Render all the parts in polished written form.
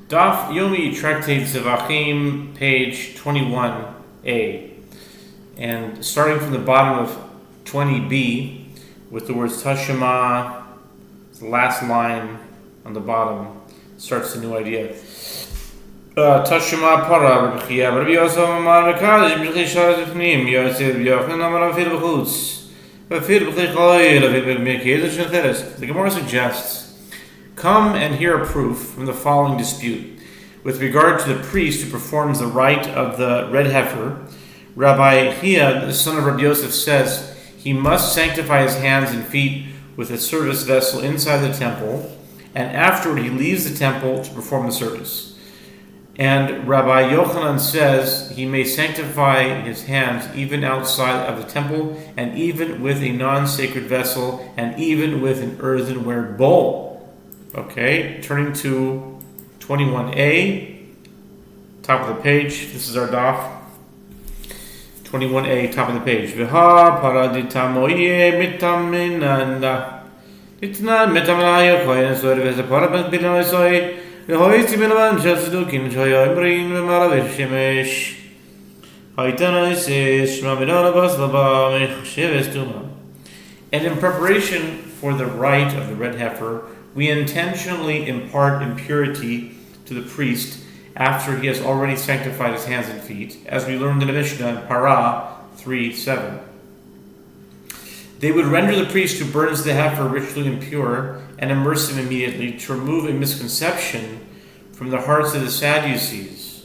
Daf Yomi Tractate Zevachim, page 21a, and starting from the bottom of 20b with the words Tashema, the last line on the bottom starts the new idea. Tashema para b'chiyah b'Yehoshua amar Chadash b'chiyah sharat b'fnim Yosef b'Yochanan amar afir b'chutz afir b'chiyah afir b'mekez shecheres. The Gemara suggests, come and hear a proof from the following dispute. With regard to the priest who performs the rite of the red heifer, Rabbi Chia, the son of Rabbi Yosef, says he must sanctify his hands and feet with a service vessel inside the temple, and afterward he leaves the temple to perform the service. And Rabbi Yochanan says he may sanctify his hands even outside of the temple, and even with a non-sacred vessel, and even with an earthenware bowl. Okay, turning to 21a, top of the page. This is our daf. 21a, top of the page. V'ha paradita moye mitaminanda. Itna mitamanayo koyen soy v'ze parabat bilanoy soy. V'hoy timilavan shasudukin shoyo imrin v'maravish shemesh. Haitanoy sesh maminarabas laba mechsheves tuma. And in preparation for the rite of the red heifer, we intentionally impart impurity to the priest after he has already sanctified his hands and feet, as we learned in the Mishnah in Parah 3:7. They would render the priest who burns the heifer ritually impure and immerse him immediately to remove a misconception from the hearts of the Sadducees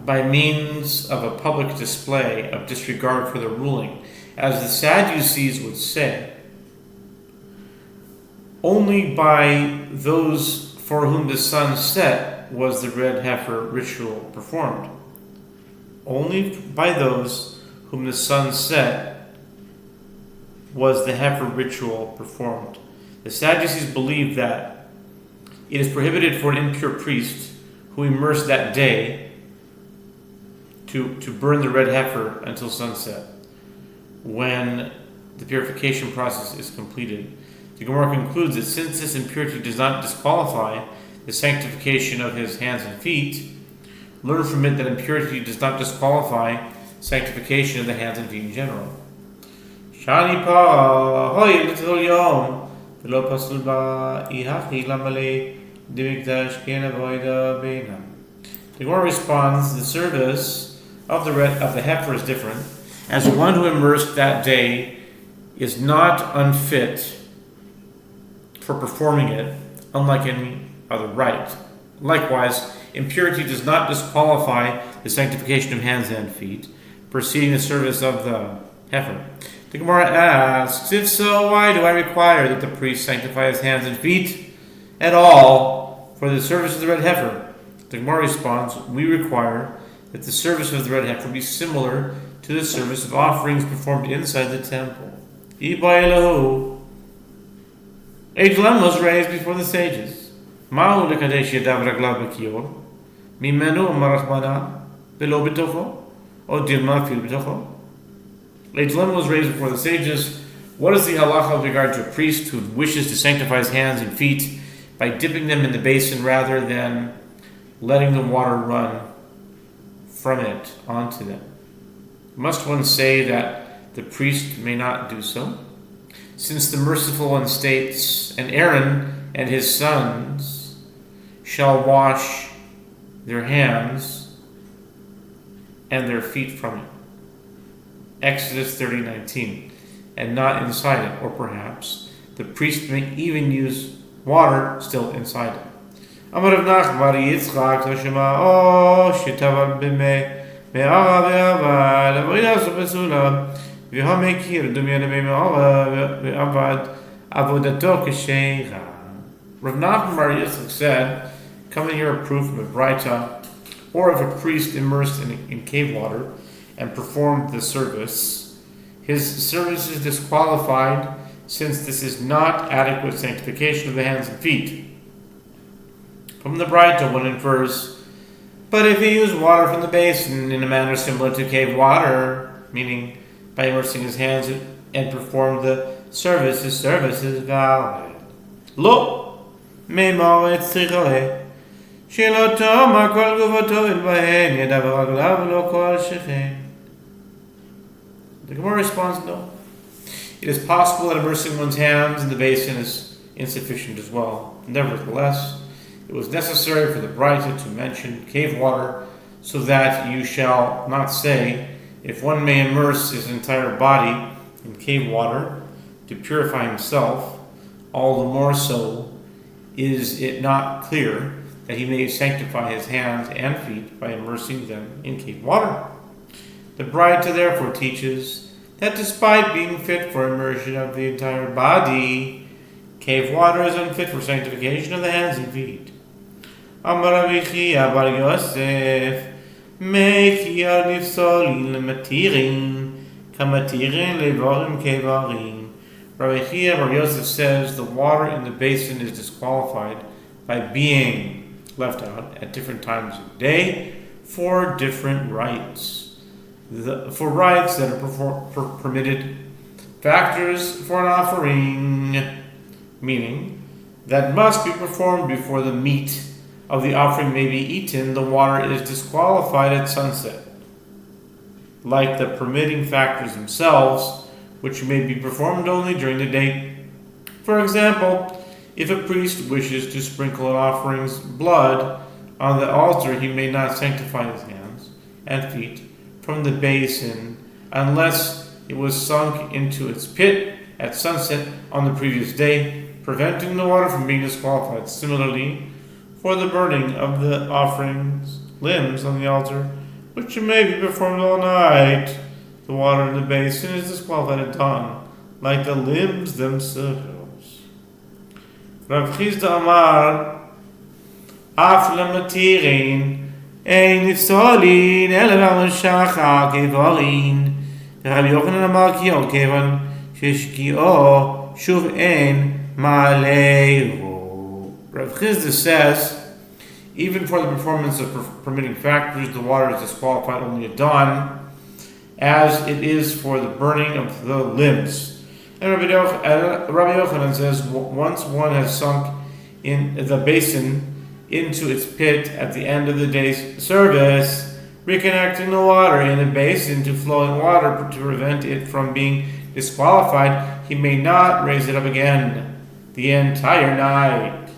by means of a public display of disregard for the ruling. As the Sadducees would say, only by those for whom the sun set was the red heifer ritual performed. Only by those whom the sun set was the heifer ritual performed. The Sadducees believed that it is prohibited for an impure priest who immersed that day to burn the red heifer until sunset, when the purification process is completed. The Gemara concludes that since this impurity does not disqualify the sanctification of his hands and feet, learn from it that impurity does not disqualify sanctification of the hands and feet in general. The Gemara responds, the service of the heifer is different, as one who immersed that day is not unfit for performing it, unlike any other rite. Likewise, impurity does not disqualify the sanctification of hands and feet preceding the service of the heifer. The Gemara asks, if so, why do I require that the priest sanctify his hands and feet at all for the service of the red heifer? The Gemara responds, we require that the service of the red heifer be similar to the service of offerings performed inside the temple. Age lamb was raised before the sages. Ma'u lekadesh yadav raglav b'kior, mimenu marachmana below b'tocho, or dilma fil b'tocho. Age lamb was raised before the sages. What is the halacha with regard to a priest who wishes to sanctify his hands and feet by dipping them in the basin rather than letting the water run from it onto them? Must one say that the priest may not do so? Since the merciful one states, and Aaron and his sons shall wash their hands and their feet from it. Exodus 30:19, and not inside it, or perhaps the priest may even use water still inside it. Amar Rav Nachman bar Yitzchak Tashema o shetavar b'mei me'ara ve'avad avodah subesula. Rav Nachman bar Yitzchak said, come and hear a proof of a Braita, or if a priest immersed in cave water and performed the service, his service is disqualified since this is not adequate sanctification of the hands and feet. From the Braita one infers, but if he used water from the basin in a manner similar to cave water, meaning by immersing his hands and performed the service, his service is valid. Lo, מימור את צריכוה, שלא תאמר כל גופתו בהן, ידיו ורגליו ולא כל שכן. The Gemara responds, no. It is possible that immersing one's hands in the basin is insufficient as well. Nevertheless, it was necessary for the Braita to mention cave water, so that you shall not say, if one may immerse his entire body in cave water to purify himself, all the more so is it not clear that he may sanctify his hands and feet by immersing them in cave water. The Braita therefore teaches that despite being fit for immersion of the entire body, cave water is unfit for sanctification of the hands and feet. Amar Rabbi Chia bar Yosef, Meki al nifsolin lematirin, kamatirin levarim kevarim. Rabbi Chia bar Yosef says the water in the basin is disqualified by being left out at different times of day for different rites. For rites that are permitted, factors for an offering, meaning that must be performed before the meat of the offering may be eaten, the water is disqualified at sunset. Like the permitting factors themselves, which may be performed only during the day. For example, if a priest wishes to sprinkle an offering's blood on the altar, he may not sanctify his hands and feet from the basin unless it was sunk into its pit at sunset on the previous day, preventing the water from being disqualified. Similarly, for the burning of the offering's limbs on the altar, which may be performed all night, the water in the basin is disqualified at dawn, like the limbs themselves. Rav Chizda Amar, Af lematirin, Ein nifsolin, ele v'amon shacha, kevarin. Rabbi Yochanan Amar Kio, kevan, sheshkio, shuv ein, ma'alehu. Rav Chizda says, even for the performance of permitting factors, the water is disqualified only at dawn, as it is for the burning of the limbs. And Rabbi Yochanan says, once one has sunk in the basin into its pit at the end of the day's service, reconnecting the water in the basin to flowing water to prevent it from being disqualified, he may not raise it up again the entire night.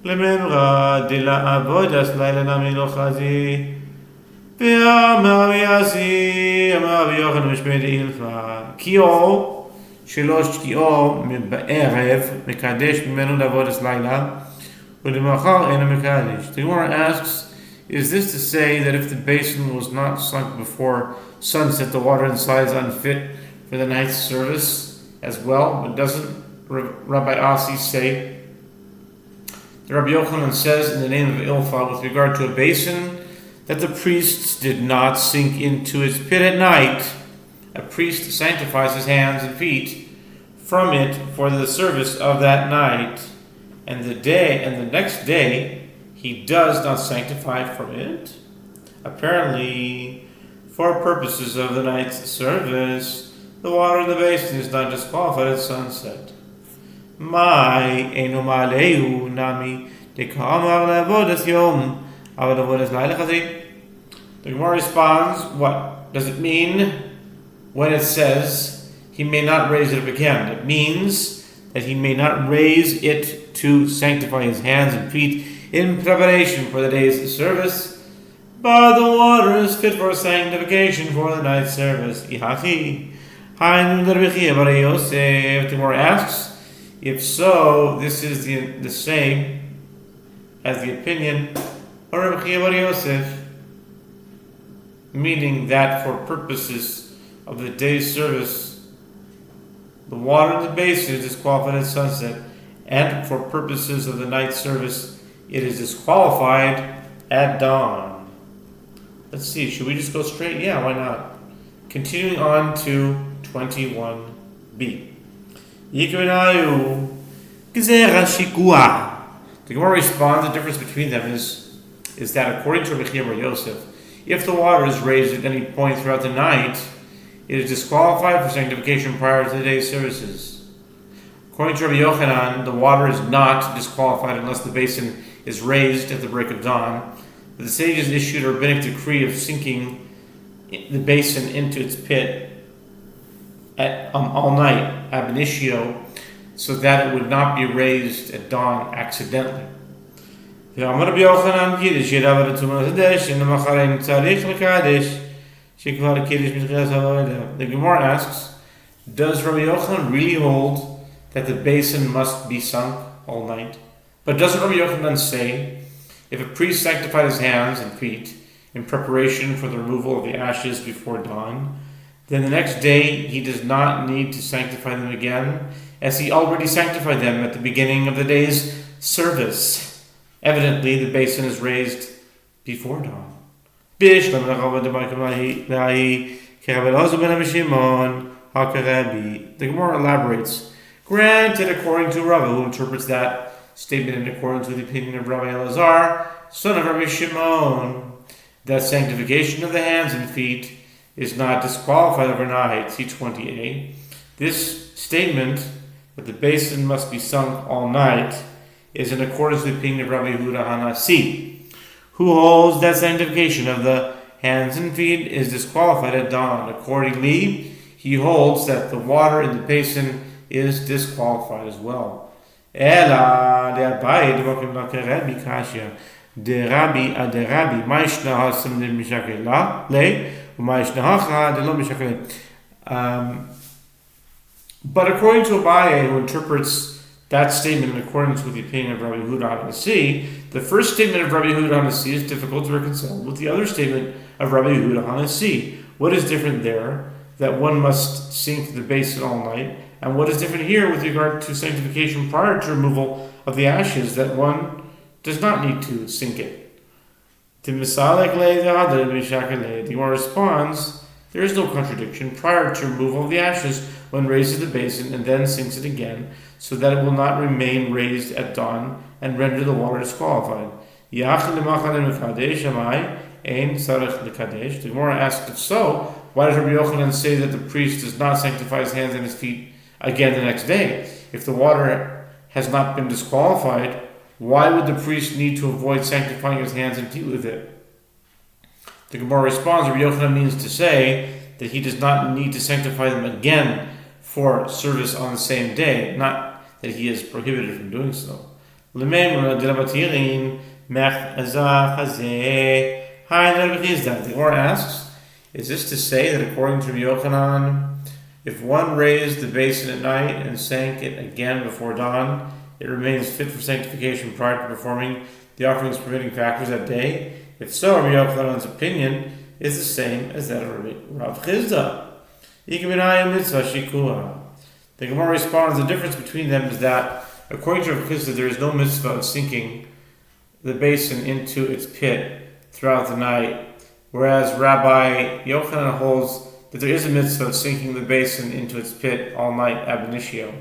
Lememra de la avodas laila nami lo chazi, ve'amar yasi, amar v'yochanan mishmei ilfa, kio, shelosh kio, ba'erev, mekadesh mimenu lavodas laila, the Gemara asks, is this to say that if the basin was not sunk before sunset, the water inside is unfit for the night's service as well? But doesn't Rabbi Asi say, the Rabbi Yochanan says in the name of Ilfa with regard to a basin, that the priests did not sink into its pit at night. A priest sanctifies his hands and feet from it for the service of that night. And the next day he does not sanctify from it. Apparently, for purposes of the night's service, the water in the basin is not disqualified at sunset. Mai eno maleu nami dekamar levodas yom avavodas laila chazi. The Gemara responds, what does it mean when it says he may not raise it up again? It means that he may not raise it to sanctify his hands and feet in preparation for the day's service, but the water is fit for sanctification for the night's service. The Gemara asks, if so, this is the same as the opinion of Rabbi Chia bar Yosef, meaning that for purposes of the day's service, the water in the basin is disqualified at sunset, and for purposes of the night service, it is disqualified at dawn. Let's see, should we just go straight? Yeah, why not? Continuing on to 21b. Yikvinayu Gezerah Shikua. The Gemara responds, the difference between them is that according to Rabbi Chia bar Yosef, if the water is raised at any point throughout the night, it is disqualified for sanctification prior to the day's services. According to Rabbi Yochanan, the water is not disqualified unless the basin is raised at the break of dawn. The sages issued a rabbinic decree of sinking the basin into its pit at all night, ab initio, so that it would not be raised at dawn accidentally. The Gemara asks, does Rabbi Yochanan really hold that the basin must be sunk all night? But doesn't Rabbi Yochanan say, if a priest sanctified his hands and feet in preparation for the removal of the ashes before dawn, then the next day he does not need to sanctify them again, as he already sanctified them at the beginning of the day's service? Evidently, the basin is raised before dawn. The Gemara elaborates, granted, according to Rava, who interprets that statement in accordance with the opinion of Rabbi Elazar, son of Rabbi Shimon, that sanctification of the hands and feet is not disqualified overnight. See 20a. This statement that the basin must be sunk all night is in accordance with the opinion of Rabbi Yehuda Hanasi, who holds that sanctification of the hands and feet is disqualified at dawn. Accordingly, he holds that the water in the basin is disqualified as well. Ela de Abai de Bokim la Rabbi Kashia de Rabbi ad Rabbi Maishna Hasam de Mishakela le Maishna Hacha de Lo Mishakele. But according to Abai, who interprets that statement in accordance with the opinion of Rabbi Yehuda Hanasi, the first statement of Rabbi Yehuda Hanasi is difficult to reconcile with the other statement of Rabbi Yehuda Hanasi. What is different there? That one must sink the basin all night, and what is different here with regard to sanctification prior to removal of the ashes, that one does not need to sink it? The Gemara responds, there is no contradiction. Prior to removal of the ashes, one raises the basin and then sinks it again, so that it will not remain raised at dawn and render the water disqualified. The Gemara asks, if so, why does Rabbi Yochanan say that the priest does not sanctify his hands and his feet again the next day? If the water has not been disqualified, why would the priest need to avoid sanctifying his hands and feet with it? The Gemara responds, Rabbi Yochanan means to say that he does not need to sanctify them again for service on the same day, not that he is prohibited from doing so. The Gemara asks, is this to say that according to Rabbi Yochanan, if one raised the basin at night and sank it again before dawn, it remains fit for sanctification prior to performing the offering's permitting factors that day? If so, Rabbi Yochanan's opinion is the same as that of Rav Chizda. The Gemara responds, the difference between them is that, according to Rav Chizda, there is no mitzvah of sinking the basin into its pit throughout the night, whereas Rabbi Yochanan holds that there is a mitzvah of sinking the basin into its pit all night ab initio.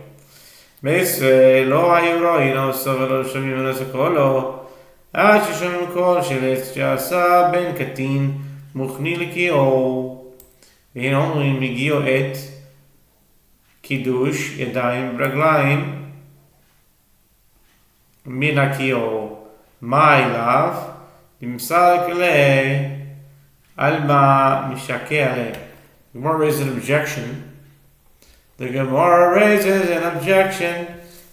והנה אומרים הגיעו עת קידוש ידיים ברגליים מן הקיאו מה אליו נמסר כלי על מה משקע עליה. The Gemara raises an objection. The Gemara raises an objection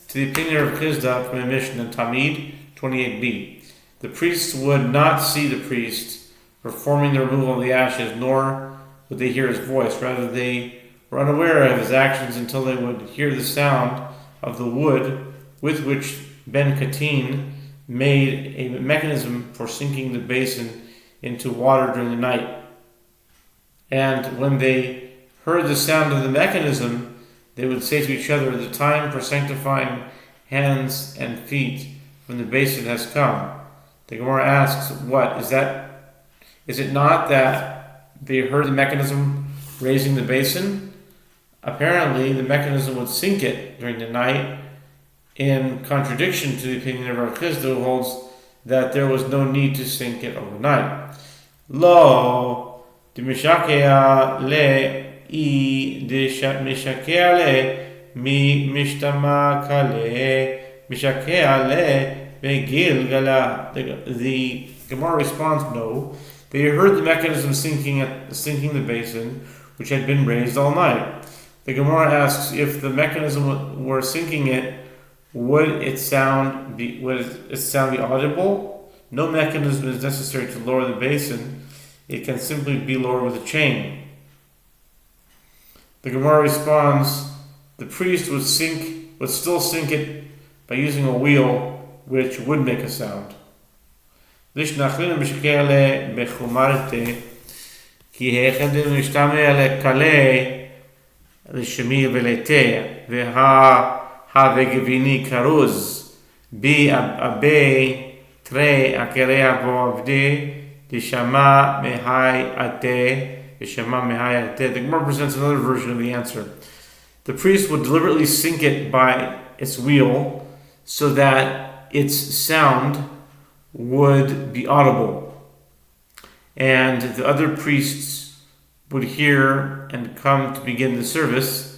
to the opinion of Chizda from the Mishnah in Tamid 28b. The priests would not see the priest performing the removal of the ashes, nor would they hear his voice. Rather, they were unaware of his actions until they would hear the sound of the wood with which Ben Katin made a mechanism for sinking the basin into water during the night. And when they heard the sound of the mechanism, they would say to each other, the time for sanctifying hands and feet from the basin has come. The Gemara asks, what? Is it not that they heard the mechanism raising the basin? Apparently, the mechanism would sink it during the night, in contradiction to the opinion of Rav Chizda, who holds that there was no need to sink it overnight. Lo, the mishakea le I de mishakea le mi mishtama kale mishake ale begil gala. The Gemara responds, no. They heard the mechanism sinking the basin, which had been raised all night. The Gemara asks, if the mechanism were sinking it, would its sound be audible? No mechanism is necessary to lower the basin. It can simply be lowered with a chain. The Gemara responds, the priest would still sink it by using a wheel, which would make a sound. The Gemara presents another version of the answer. The priest would deliberately sink it by its wheel so that its sound would be audible, and the other priests would hear and come to begin the service.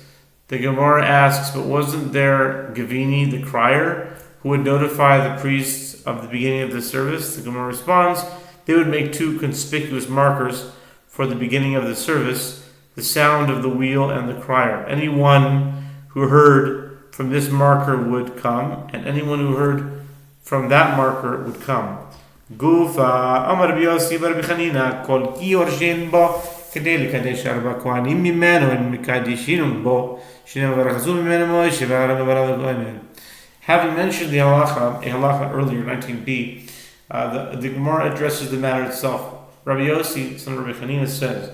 The Gemara asks, but wasn't there Gavini, the crier, who would notify the priests of the beginning of the service? The Gemara responds, they would make two conspicuous markers for the beginning of the service, the sound of the wheel and the crier. Anyone who heard from this marker would come, and anyone who heard from that marker would come. Gufa Amar Rabbi Yossi bar Rabbi Chanina kol ki orshin bo kedei lekadesh arba kohanim mimeno and mikadishin bo shneim v'rachazu mimeno Moshe v'Aaron v'Aaron v'Kohanim. Having mentioned the halacha earlier, 19b, the Gemara addresses the matter itself. Rabbi Yossi, son of Rabbi Chanina, says,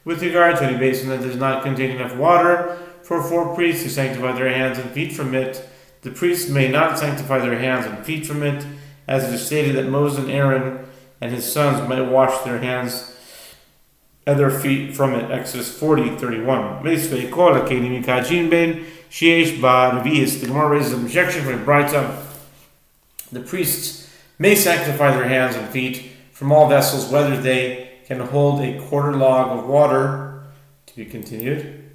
with regard to any basin that does not contain enough water for 4 priests to sanctify their hands and feet from it, the priests may not sanctify their hands and feet from it, as it is stated that Moses and Aaron and his sons might wash their hands and their feet from it. Exodus 40:31. The Gemara raises an objection from the Braita. The priests may sanctify their hands and feet from all vessels, whether they can hold a quarter log of water, to be continued,